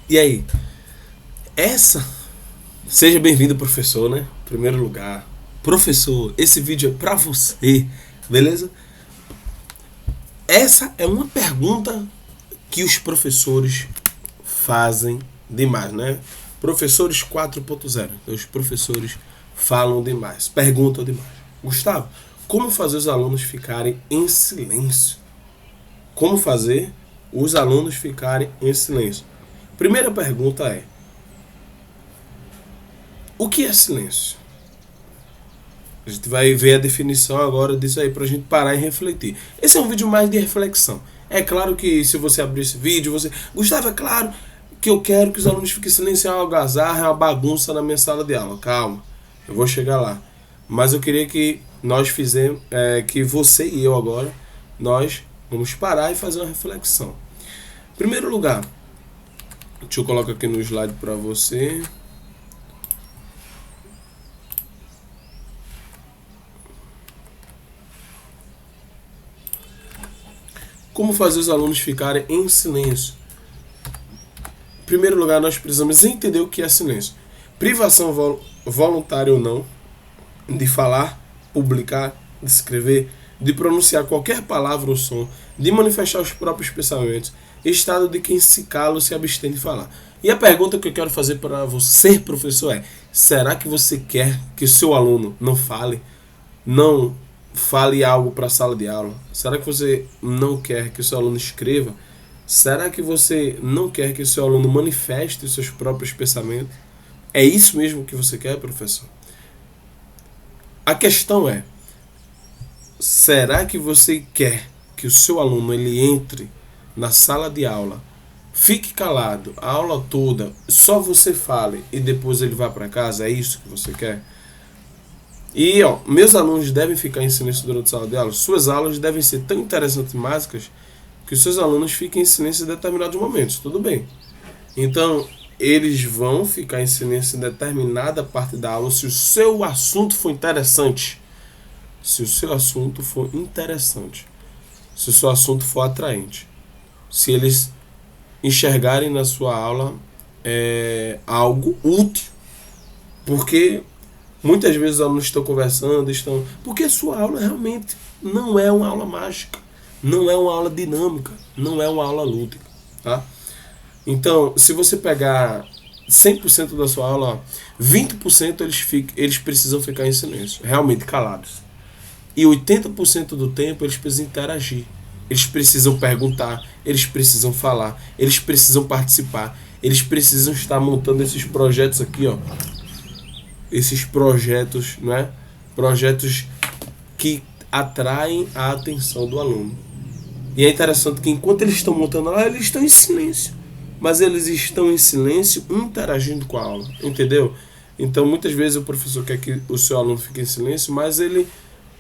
E aí? Essa... Seja bem-vindo, professor, né? Em primeiro lugar. Professor, esse vídeo é pra você, beleza? Essa é uma pergunta que os professores fazem demais, né? Professores 4.0. Os professores falam demais, perguntam demais. Gustavo, como fazer os alunos ficarem em silêncio? Como fazer os alunos ficarem em silêncio? Primeira pergunta é: o que é silêncio? A gente vai ver a definição agora disso aí pra gente parar e refletir. Esse é um vídeo mais de reflexão. É claro que se você abrir esse vídeo, você... Gustavo, é claro que eu quero que os alunos fiquem silenciados, é uma algazarra, é uma bagunça na minha sala de aula. Calma, eu vou chegar lá. Mas eu queria que nós fizemos, que você e eu agora, nós vamos parar e fazer uma reflexão. Em primeiro lugar, deixa eu colocar aqui no slide para você. Como fazer os alunos ficarem em silêncio? Em primeiro lugar, nós precisamos entender o que é silêncio. Privação voluntária ou não de falar, publicar, de escrever, de pronunciar qualquer palavra ou som, de manifestar os próprios pensamentos, estado de quem se cala ou se abstém de falar. E a pergunta que eu quero fazer para você, professor, é: será que você quer que o seu aluno não fale? Não fale algo para a sala de aula? Será que você não quer que o seu aluno escreva? Será que você não quer que o seu aluno manifeste os seus próprios pensamentos? É isso mesmo que você quer, professor? A questão é: será que você quer que o seu aluno ele entre na sala de aula, fique calado a aula toda, só você fale e depois ele vá para casa? É isso que você quer? E meus alunos devem ficar em silêncio durante a sala de aula. Suas aulas devem ser tão interessantes e mágicas que os seus alunos fiquem em silêncio em determinados momentos. Tudo bem. Então, eles vão ficar em silêncio em determinada parte da aula se o seu assunto for interessante. Se o seu assunto for interessante. Se o seu assunto for atraente. Se eles enxergarem na sua aula algo útil. Porque muitas vezes os alunos estão conversando, porque a sua aula realmente não é uma aula mágica, não é uma aula dinâmica, não é uma aula lúdica, tá? Então, se você pegar 100% da sua aula, 20% eles precisam ficar em silêncio, realmente calados. E 80% do tempo eles precisam interagir. Eles precisam perguntar, eles precisam falar, eles precisam participar, eles precisam estar montando esses projetos aqui, esses projetos, né? Projetos que atraem a atenção do aluno. E é interessante que enquanto eles estão montando lá, eles estão em silêncio. Mas eles estão em silêncio interagindo com a aula, entendeu? Então muitas vezes o professor quer que o seu aluno fique em silêncio, mas ele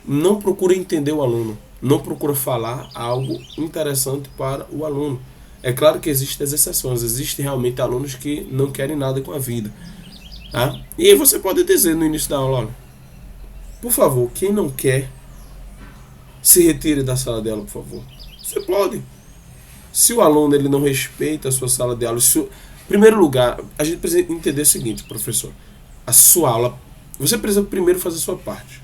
não procura entender o aluno, não procura falar algo interessante para o aluno. É claro que existem as exceções, existem realmente alunos que não querem nada com a vida. Tá? E aí você pode dizer no início da aula: olha, por favor, quem não quer, se retire da sala de aula, por favor. Você pode. Se o aluno ele não respeita a sua sala de aula, em primeiro lugar, a gente precisa entender o seguinte, professor: a sua aula, você precisa primeiro fazer a sua parte.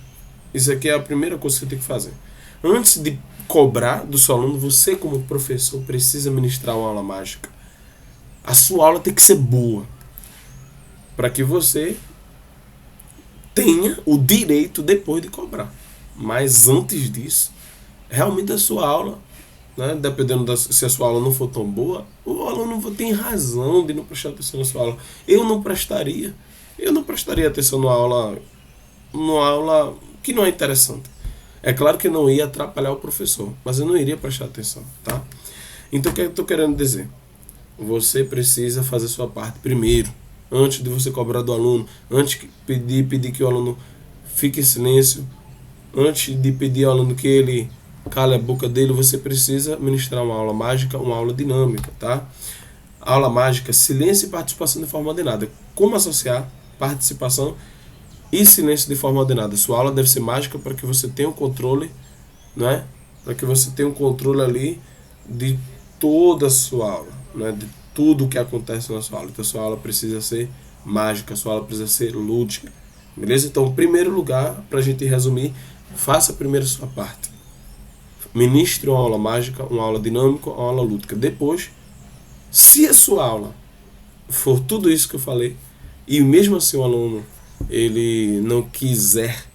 Isso aqui é a primeira coisa que você tem que fazer. Antes de cobrar do seu aluno, você como professor precisa ministrar uma aula mágica. A sua aula tem que ser boa, para que você tenha o direito depois de cobrar. Mas antes disso, realmente a sua aula, né, dependendo se a sua aula não for tão boa, o aluno tem razão de não prestar atenção na sua aula. Eu não prestaria atenção numa aula que não é interessante. É claro que não ia atrapalhar o professor, mas eu não iria prestar atenção, tá? Então o que eu estou querendo dizer? Você precisa fazer sua parte primeiro, antes de você cobrar do aluno, antes de pedir que o aluno fique em silêncio, antes de pedir ao aluno que ele cale a boca dele, você precisa ministrar uma aula mágica, uma aula dinâmica, tá? Aula mágica: silêncio e participação de forma ordenada. Como associar participação e silêncio de forma ordenada? Sua aula deve ser mágica para que você tenha um controle, né? Para que você tenha um controle ali de toda a sua aula, né? De tudo o que acontece na sua aula. Então, sua aula precisa ser mágica, sua aula precisa ser lúdica. Beleza? Então, em primeiro lugar, para a gente resumir, faça primeiro a sua parte. Ministre uma aula mágica, uma aula dinâmica, uma aula lúdica. Depois, se a sua aula for tudo isso que eu falei, e mesmo assim o aluno ele não quiser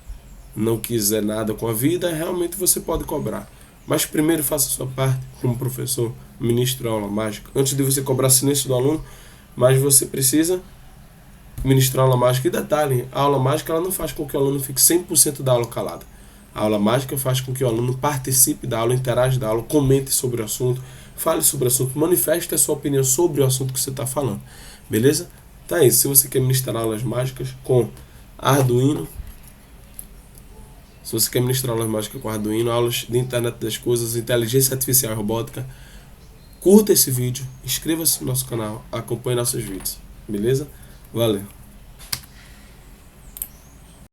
nada com a vida, realmente você pode cobrar. Mas primeiro faça a sua parte como professor, ministre a aula mágica. Antes de você cobrar silêncio do aluno, mas você precisa ministrar a aula mágica. E detalhe, a aula mágica ela não faz com que o aluno fique 100% da aula calado. A aula mágica faz com que o aluno participe da aula, interaja da aula, comente sobre o assunto, fale sobre o assunto, manifeste a sua opinião sobre o assunto que você está falando. Beleza? Tá isso. Se você quer ministrar aulas mágicas com Arduino, aulas de internet das coisas, inteligência artificial e robótica, curta esse vídeo, inscreva-se no nosso canal, acompanhe nossos vídeos. Beleza? Valeu!